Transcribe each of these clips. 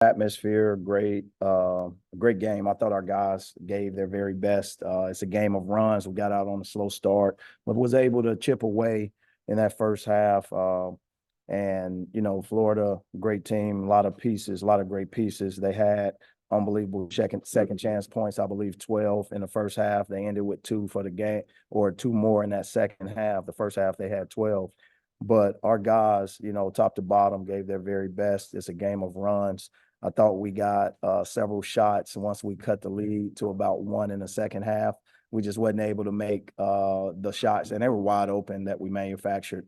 atmosphere, great game. I thought our guys gave their very best. It's a game of runs. We got out on a slow start, but was able to chip away in that first half. And Florida, great team, a lot of pieces, a lot of great pieces. They had unbelievable second chance points. I believe 12 in the first half. They ended with 2 for the game, or 2 more in that second half. The first half they had 12. But our guys, top to bottom, gave their very best. It's a game of runs. I thought we got several shots once we cut the lead to about 1 in the second half. We just wasn't able to make the shots, and they were wide open that we manufactured.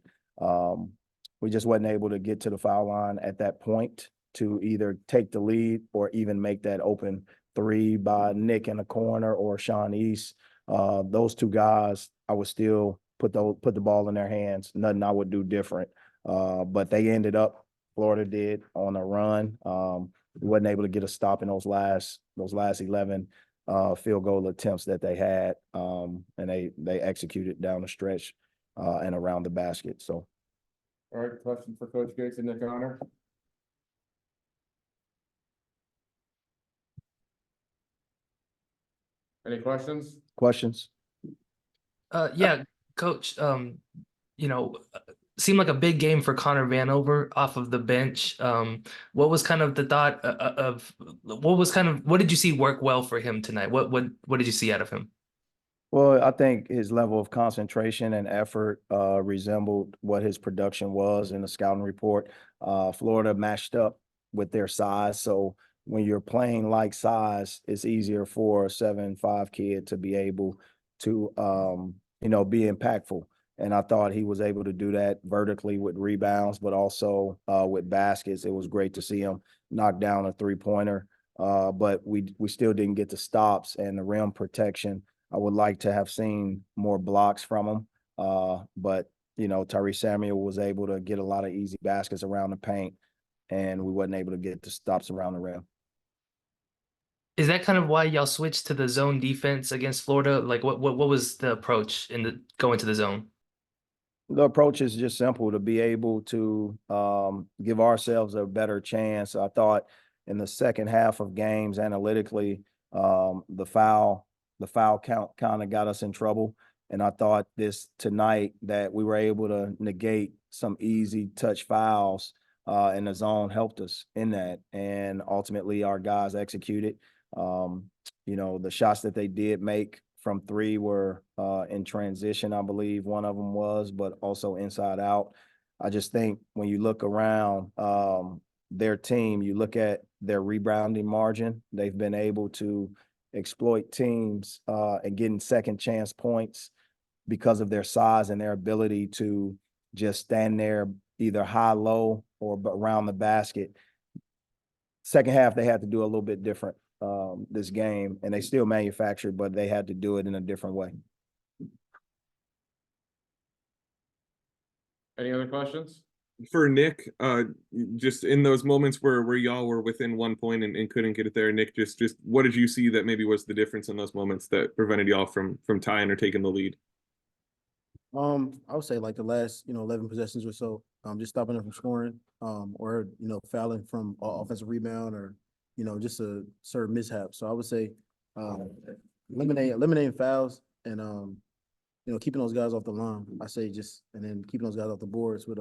We just wasn't able to get to the foul line at that point to either take the lead or even make that open 3 by Nick in the corner or Sean East. Those 2 guys, I would still put the ball in their hands. Nothing I would do different. But they ended up, Florida did, on a run. We wasn't able to get a stop in those last 11 field goal attempts that they had, and they executed down the stretch and around the basket. So, all right, question for Coach Gates and Nick Honor. Any questions? Questions? Yeah, Coach. Seemed like a big game for Connor Vanover off of the bench. What was kind of the thought of what did you see work well for him tonight? What did you see out of him? Well, I think his level of concentration and effort resembled what his production was in the scouting report. Florida matched up with their size, so when you're playing like size, it's easier for a 7'5" kid to be able to be impactful. And I thought he was able to do that vertically with rebounds, but also with baskets. It was great to see him knock down a 3-pointer, but we still didn't get the stops and the rim protection. I would like to have seen more blocks from him, but Tyrese Samuel was able to get a lot of easy baskets around the paint, and we wasn't able to get the stops around the rim. Is that kind of why y'all switched to the zone defense against Florida? Like, what was the approach in the going to the zone? The approach is just simple, to be able to give ourselves a better chance. I thought in the second half of games, analytically, the foul count kind of got us in trouble. And I thought this tonight that we were able to negate some easy touch fouls and the zone helped us in that. And ultimately our guys executed. The shots that they did make from 3 were in transition, I believe one of them was, but also inside out. I just think when you look around their team, you look at their rebounding margin, they've been able to exploit teams and getting second chance points because of their size and their ability to just stand there either high, low, or around the basket. Second half, they had to do a little bit different this game, and they still manufactured, but they had to do it in a different way. Any other questions? For Nick, just in those moments where y'all were within 1 point and couldn't get it there, Nick, just what did you see that maybe was the difference in those moments that prevented y'all from tying or taking the lead? I would say like the last 11 possessions or so, just stopping them from scoring, or fouling from offensive rebound, or just a certain mishap. So I would say eliminating fouls and keeping those guys off the line. I say and then keeping those guys off the boards would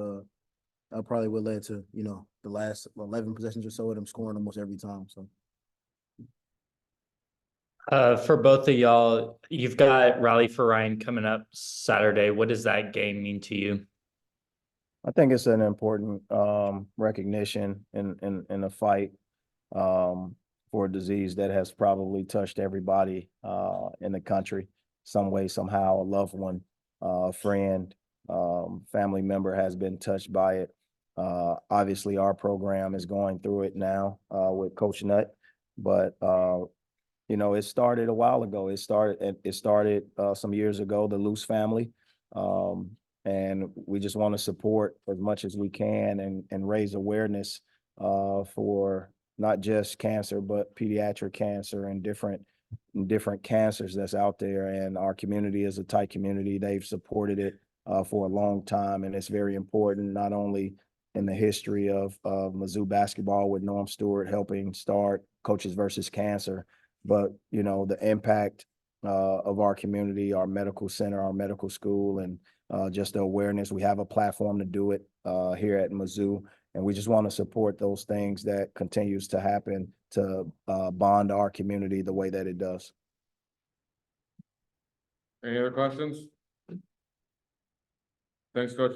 probably would lead to the last 11 possessions or so of them scoring almost every time. So. For both of y'all, you've got Rally for Ryan coming up Saturday. What does that game mean to you? I think it's an important recognition in a fight for a disease that has probably touched everybody in the country, some way, somehow. A loved one, friend, family member has been touched by it. Obviously, our program is going through it now with Coach Nutt, but it started a while ago. It started some years ago, the Luce family. And we just want to support as much as we can and raise awareness for not just cancer, but pediatric cancer and different cancers that's out there. And our community is a tight community. They've supported it for a long time. And it's very important, not only in the history of Mizzou basketball with Norm Stewart helping start Coaches versus Cancer. But, you know, the impact of our community, our medical center, our medical school, and just the awareness. We have a platform to do it here at Mizzou, and we just want to support those things that continues to happen to bond our community the way that it does. Any other questions? Thanks, Coach.